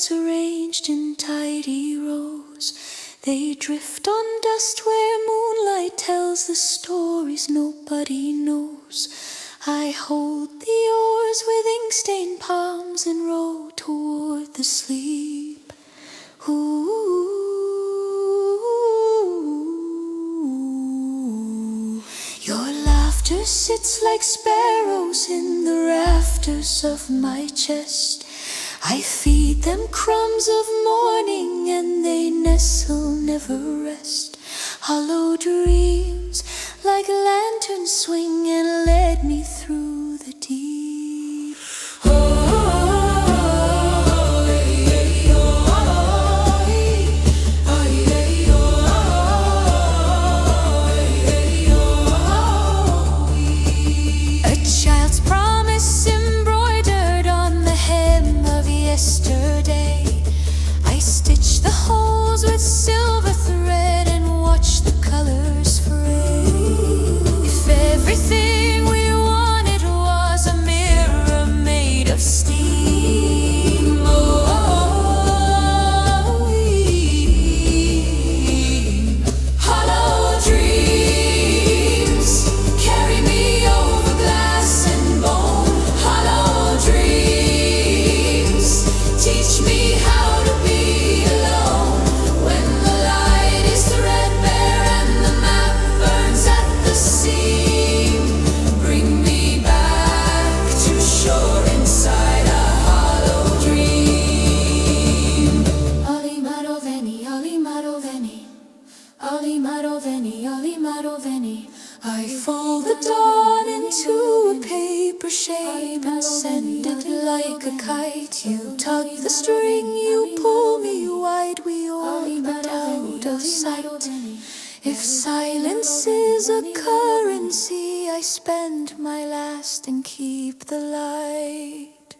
thoughts arranged in tidy rows. They drift on dust where moonlight tells the stories nobody knows. I hold the oars with ink-stained palms and row toward the sleep. Ooh. Your laughter sits like sparrows in the rafters of my chest. I feed them crumbs of morning and they nestle, never rest. Hollow dreams like lanterns swing and lead me through the deep. A child's promise embroidered on the hem of yesterday. I stitch the holes with silver thread and watch the colors fray. If everything we wanted was a mirror made of steam, hollow dreams carry me over glass and bone. Hollow dreams teach me how to be alone when the light is threadbare and the map burns at the seam. Bring me back to shore inside a hollow dream. Ali Maroveni, Ali Maroveni, Ali Maroveni, Ali Maroveni. I fold the dawn into a paper shape and send it like a kite. You tug the string, you pull me wide, we orbit out of sight. If silence is a currency, I spend my last and keep the light.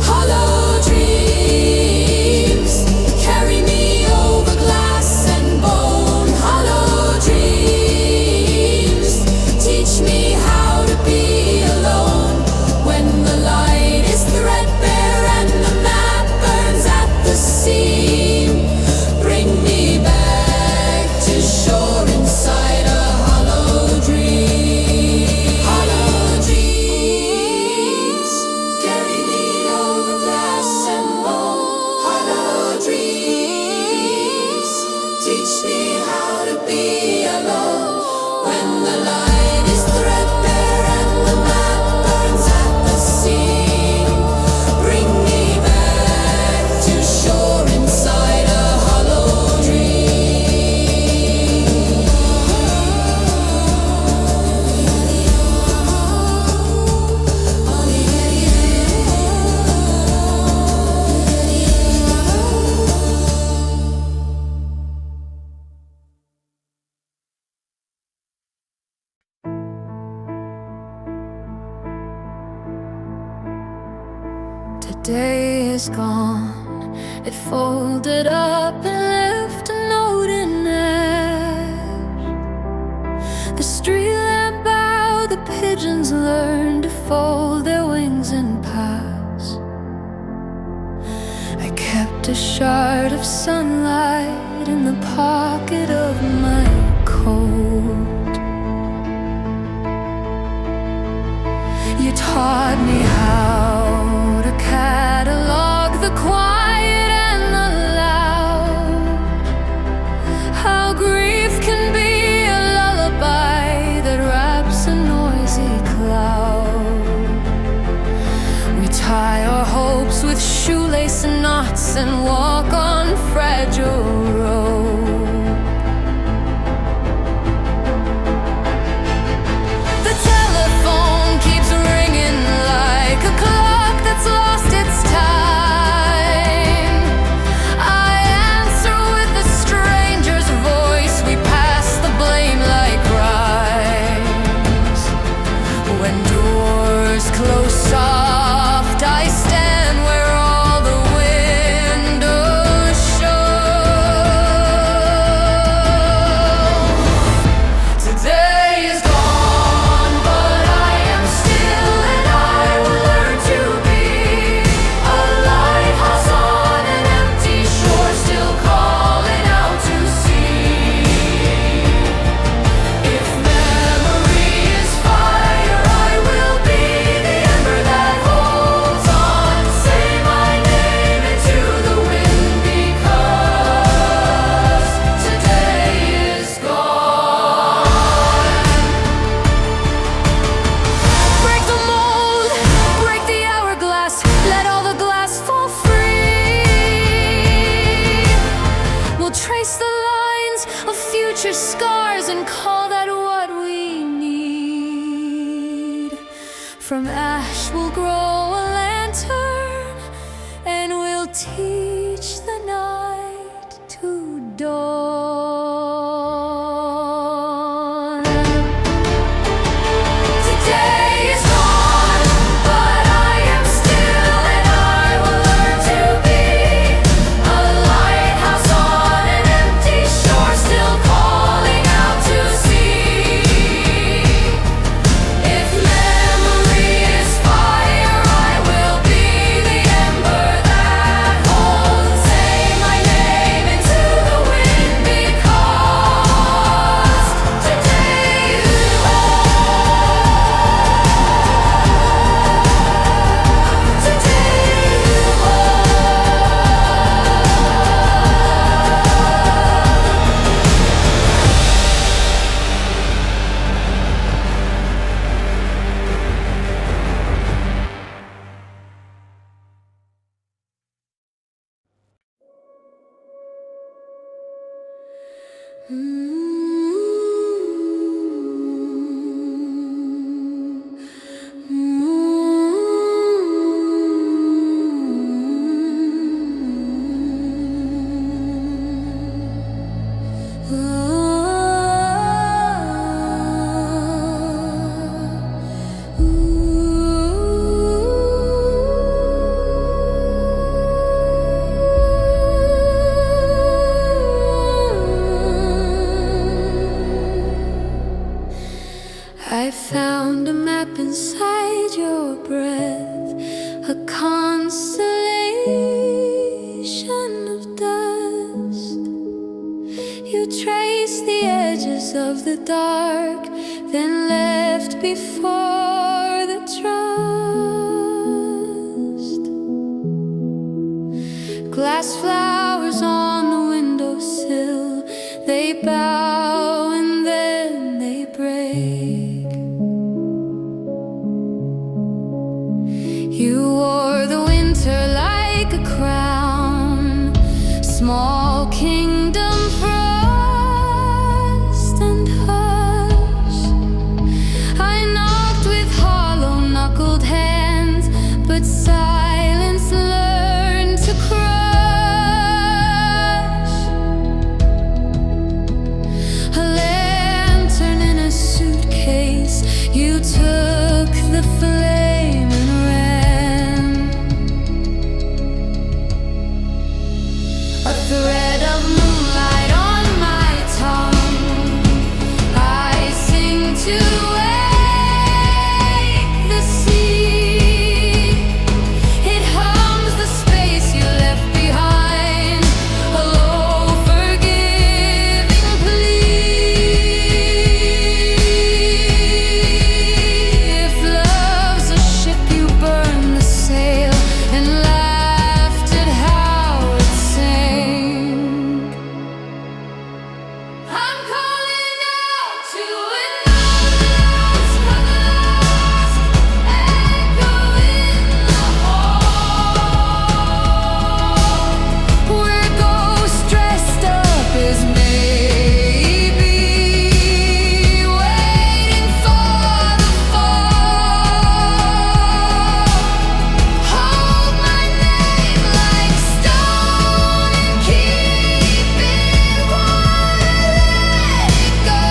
Hollow dreams carry me over glass and bone. Hollow dreams teach me how to be alone when the light is threadbare and the map burns at the seam. Bring me back to shore inside a hollow dream. Hollow dreams carry me over glass and bone. Hollow dreams teach me how to be alone when the light is threadbare and the map burns at the seam. Bring me back to shore inside a hollow dream. Today is gone. It folded up and left a note in ash. The street lamp bowed, the pigeons learned to fold their wings and pass. I kept a shard of sunlight in the pocket of my coat. You taught me how to catalog the quiet and the loud, how grief can be a lullaby that wraps a noisy cloud. We tie our hopes with shoelace knots and walk on fragile road. The telephone keeps ringing like a clock that's lost its time. I answer with a stranger's voice. We pass the blame like rhymes. When doors close soft, I stand where all the windows show. future scars and call that what we need. From ash will grow a lantern, and we'll teach the night to dawn. Today is gone, but I am still, and I will learn to be a lighthouse on an empty shore, still calling out to sea. If memory is fire, I will be the ember that holds. Say my name into the wind, because today is I found a map inside your breath, a constellation of dust. You traced the edges of the dark, then left before the trust. Glass flowers on the windowsill, they bow and then they break. You wore the winter like a crown, small kingdom, frost and hush. I knocked with hollow-knuckled hands, but silence learned to crush. A lantern in a suitcase, you took the flame and ran. A thread of moonlight on my tongue, I sing to wake the sea. It hums the space you left behind, a low forgiving plea. If love's a ship, you burn the sail and laughed at how it sank. I'm calling out to another lost echo in the hall, where ghosts dressed up as maybe, waiting for the fall. Hold my name like stone and keep it while I let it go.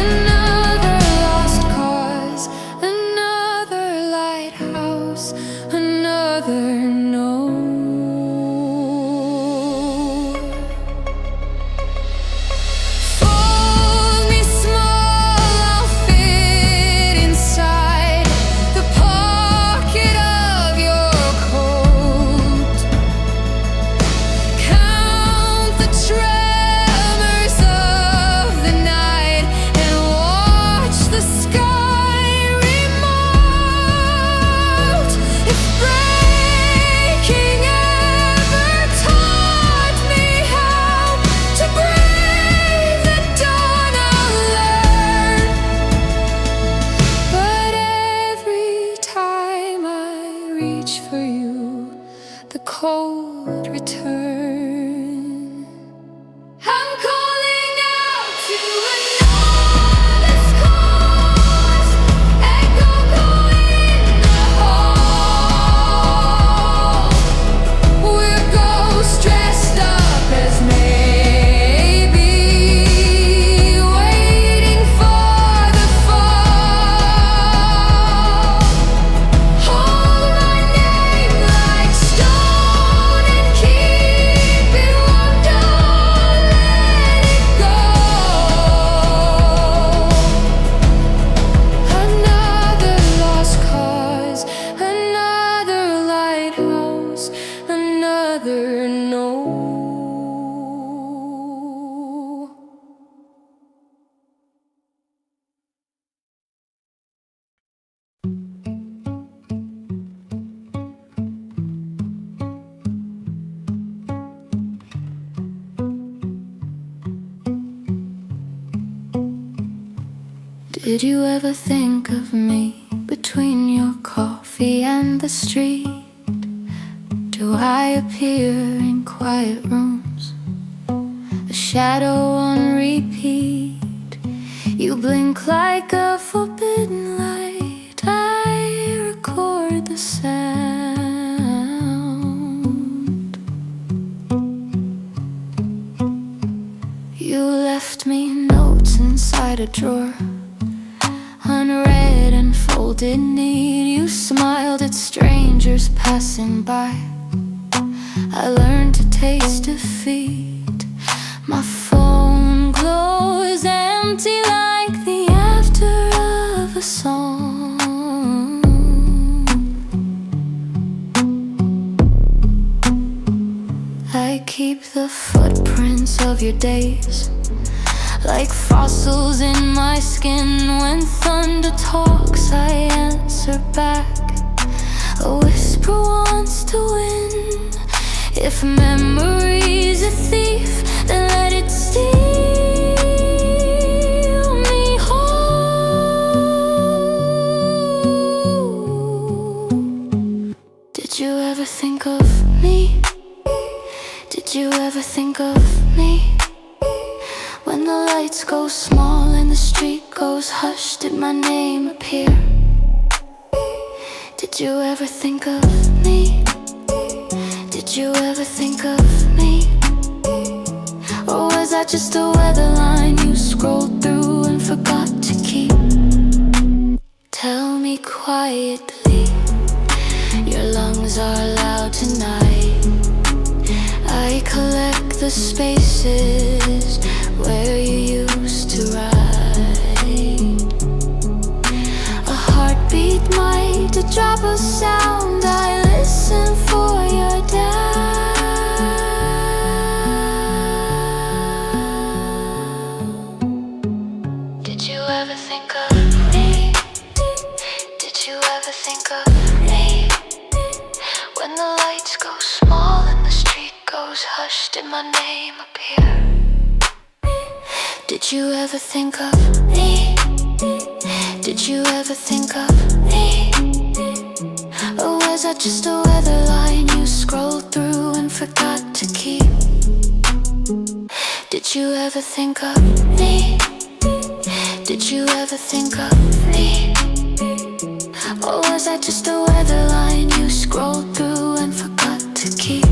Another lost cause, another lighthouse, another no. Fold me small, I'll fit inside the pocket of your coat. Count the tremors of the night and watch the sky remote. If breaking ever taught me how to brave the dawn, I'll learn. But every time I reach for you, the cold returns. rather know. Did you ever think of me between your coffee and the street? Do I appear in quiet rooms, a shadow on repeat? You blink like a forbidden light. I record the sound. You left me notes inside a drawer, unread and folded neat. You smiled at strangers passing by. I learned to taste defeat. My phone glows empty like the after of a song. I keep the footprints of your days like fossils in my skin. When thunder talks, I answer back. A whisper wants to win. If memory's a thief, then let it steal me whole. Did you ever think of me? Did you ever think of me? When the lights go small and the street goes hush, did my name appear? Did you ever think of me? Did you ever think of me? Or was I just a weather line you scrolled through and forgot to keep? Tell me quietly, your lungs are loud tonight. I collect the spaces where you used to ride. A heartbeat might, a drop of sound. I listen for your doubt. Did you ever think of me? Did you ever think of me? When the lights go small and the street goes hush, did my name appear? Did you ever think of me? Did you ever think of me? Or was I just a weather line you scrolled through and forgot to keep? Did you ever think of me? Did you ever think of me? Or was I just a weather line you scrolled through and forgot to keep?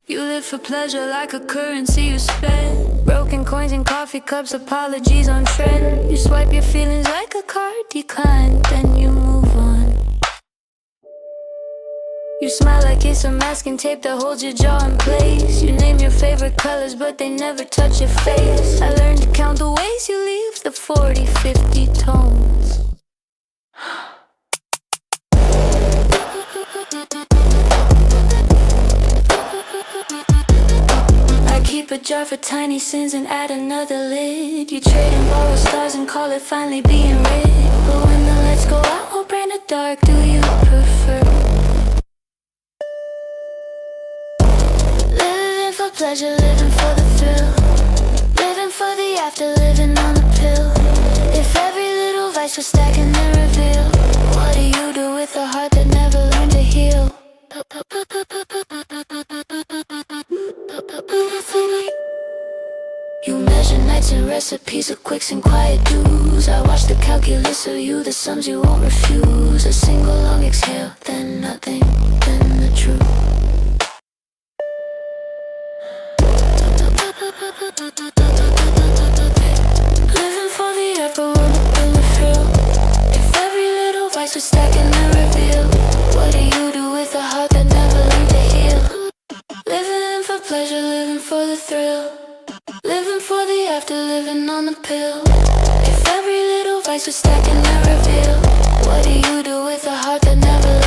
You live for pleasure like a currency you spend. Broken coins in coffee cups, apologies on trend. You swipe your feelings like a card declined, then you move on. You smile like it's a masking tape that holds your jaw in place. You name your favorite colors, but they never touch your face. I learned to count the ways you leave the 40, 50 tones. I keep a jar for tiny sins and add another lid. You trade and borrow stars and call it finally being rid. But when the lights go out, or bright or dark, do you prefer? Living for pleasure, living for the thrill, living for the after, living on the pill. If every little vice was stacking the reveal, what do you do with a heart that never learned to heal? You measure nights and recipes of quicks and quiet do's. I watch the calculus of you, the sums you won't refuse. A single long exhale, then nothing, then the truth. Living for the after, living on the pill. If every little vice was stacked and never revealed, what do you do with a heart that never